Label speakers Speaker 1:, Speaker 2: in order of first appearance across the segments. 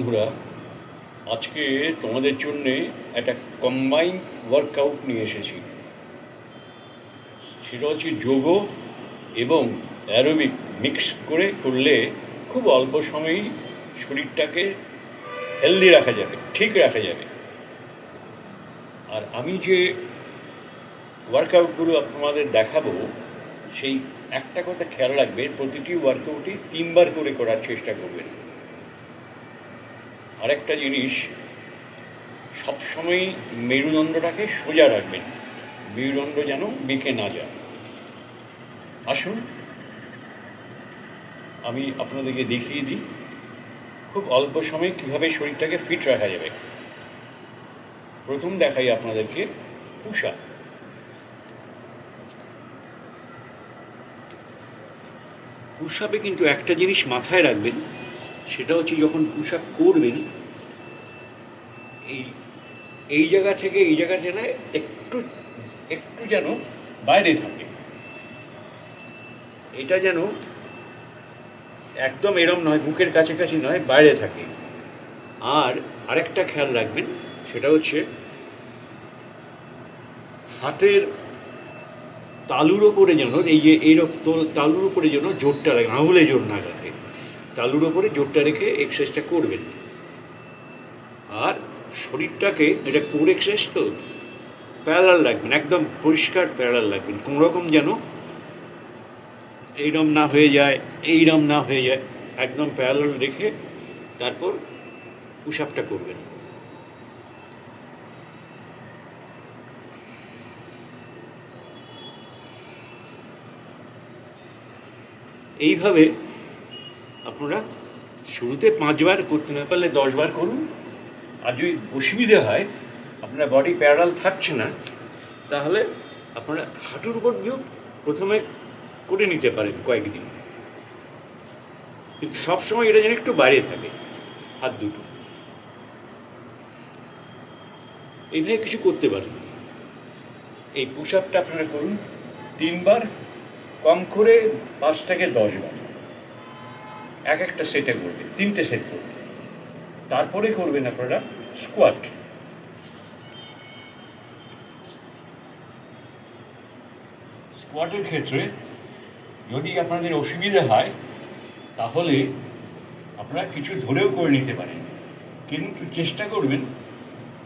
Speaker 1: বন্ধুরা, আজকে তোমাদের জন্যে একটা কম্বাইন্ড ওয়ার্কআউট নিয়ে এসেছি। সেটা হচ্ছে যোগ এবং অ্যারোবিক মিক্স করে করলে খুব অল্প সময়েই শরীরটাকে হেলদি রাখা যাবে, ঠিক রাখা যাবে। আর আমি যে ওয়ার্কআউটগুলো আপনাদের দেখাবো, সেই একটা কথা খেয়াল রাখবে, প্রতিটি ওয়ার্কআউটই 3 বার করে করার চেষ্টা করবেন। আরেকটা জিনিস, সবসময়ই মেরুদণ্ডটাকে সোজা রাখবেন, মেরুদণ্ড যেন বেঁকে না যায়। আসুন আমি আপনাদেরকে দেখিয়ে দিই খুব অল্প সময়ে কীভাবে শরীরটাকে ফিট রাখা যাবে। প্রথম দেখাই আপনাদেরকে পুশ আপ। পুশ আপে কিন্তু একটা জিনিস মাথায় রাখবেন, সেটা হচ্ছে যখন পুশ আপ করবেন, এই জায়গা থেকে এই জায়গা থেকে একটু একটু যেন বাইরে থাকে। এটা যেন একদম এরম নয়, বুকের কাছাকাছি নয়, বাইরে থাকে। আর আরেকটা খেয়াল রাখবেন, সেটা হচ্ছে হাতের তালুর ওপরে যেন এই যে এইরকম তালুর ওপরে যেন জোরটা লাগে, আঙুলে জোর না লাগে, তালুর ওপরে জোরটা রেখে এক্সারসাইজটা করবেন। আর শরীরটাকে, এটা কোর এক্সারসাইজ তো, প্যারালাল রাখবেন, একদম পরিষ্কার প্যারালাল রাখবেন, কোনো রকম যেন এইরম না হয়ে যায়, এইরম না হয়ে যায়, একদম প্যারালাল রেখে তারপর পুশ আপটা করবেন। এইভাবে আপনারা শুরুতে 5 বার করতে না পারলে 10 বার করুন। আর যদি অসুবিধে হয়, আপনার বডি প্যারালাল থাকছে না, তাহলে আপনারা হাঁটুর উপর দিয়েও প্রথমে করে নিতে পারেন কয়েকদিন, কিন্তু সবসময় এটা যেন একটু বাইরে থাকে, হাত দুটো। এইভাবে কিছু করতে পারেন। এই পুশ আপটা আপনারা করুন 3 বার, কম করে 5 থেকে 10 বার, এক একটা সেটে করবেন, 3টে সেট করবেন। তারপরে করবেন আপনারা স্কোয়াট। স্কোয়াটের ক্ষেত্রে যদি আপনাদের অসুবিধা হয়, তাহলে আপনারা কিছু ধরেও করে নিতে পারেন, কিন্তু চেষ্টা করবেন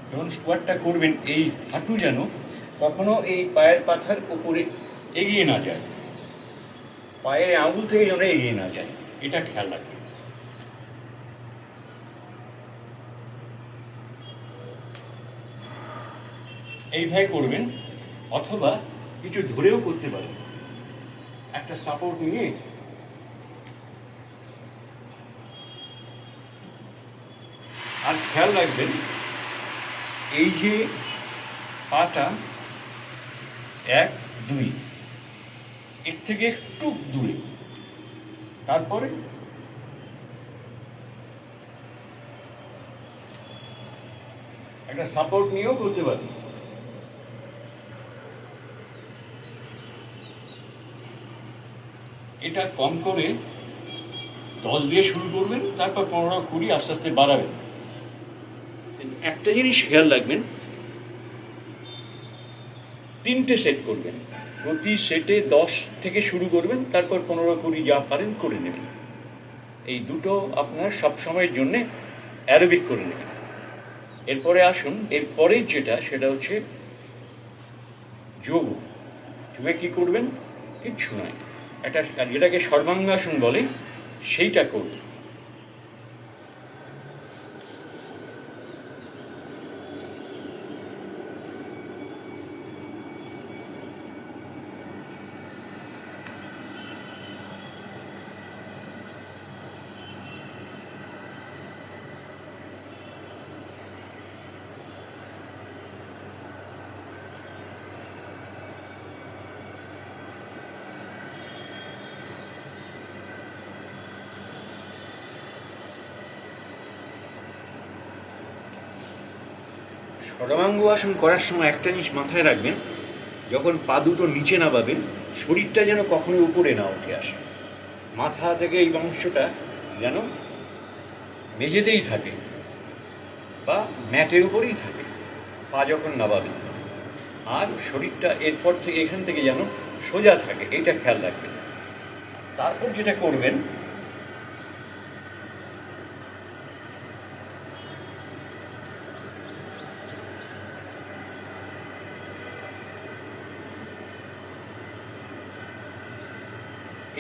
Speaker 1: যখন স্কোয়াটটা করবেন, এই হাঁটু যেন কখনো এই পায়ের পাতার উপরে এগিয়ে না যায়, পায়ের আঙুল থেকে যেন এগিয়ে না যায়, এটা খেয়াল রাখবেন। এইভাবে করবেন, অথবা কিছু ধরেও করতে পারেন, একটা সাপোর্ট নিয়ে। আর খেয়াল রাখবেন, এই যে পাটা 1, 2, এর থেকে একটু দূরে, তারপরে একটা সাপোর্ট নিয়েও করতে পারেন। এটা কম করে 10 দিয়ে শুরু করবেন, তারপর 15, 20 আস্তে আস্তে বাড়াবেন। একটা জিনিস খেয়াল রাখবেন, 3টে সেট করবেন, প্রতি সেটে 10 থেকে শুরু করবেন, তারপর 15, 20 যা পারেন করে নেবেন। এই দুটো আপনার সবসময়ের জন্যে অ্যারোবিক করে নেবেন। এরপরে আসুন, এরপরেই যেটা, সেটা হচ্ছে যোগ। যোগে কী করবেন? কিচ্ছু নয়, একটা যেটাকে সর্বাঙ্গাসন বলে, সেইটা করবেন। সর্বাঙ্গ আসন করার সময় একটা জিনিস মাথায় রাখবেন, যখন পা দুটো নিচে নামাবেন, শরীরটা যেন কখনো উপরে না উঠে আসে, মাথা থেকে এই অংশটা যেন মেঝেতেই থাকে বা ম্যাটের উপরেই থাকে পা যখন নাবাবে, আর শরীরটা এরপর থেকে এখান থেকে যেন সোজা থাকে, এটা খেয়াল রাখবেন। তারপর যেটা করবেন,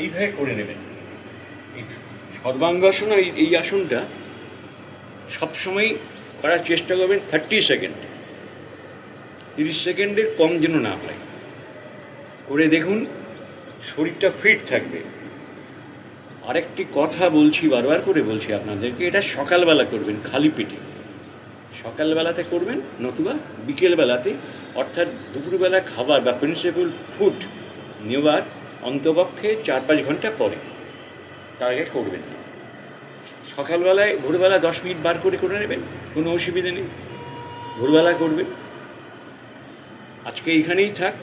Speaker 1: এইভাবে করে নেবেন। এই সর্বাঙ্গাসন আর এই আসনটা সবসময় করার চেষ্টা করবেন 30 সেকেন্ড, 30 সেকেন্ডের কম যেন না হয়। করে দেখুন, শরীরটা ফিট থাকবে। আরেকটি কথা বলছি, বারবার করে বলছি আপনাদেরকে, এটা সকালবেলা করবেন খালি পেটে। সকালবেলাতে করবেন, নতুবা বিকেলবেলাতে, অর্থাৎ দুপুরবেলা খাবার বা প্রিন্সিপাল ফুড নেওয়ার অন্তপক্ষে 4-5 ঘন্টা পরে, তার আগে করবেন না। সকালবেলায় ভোরবেলা 10 মিনিট বার করে নেবেন, কোনো অসুবিধা নেই, ভোরবেলা করবেন। আজকে এইখানেই থাক।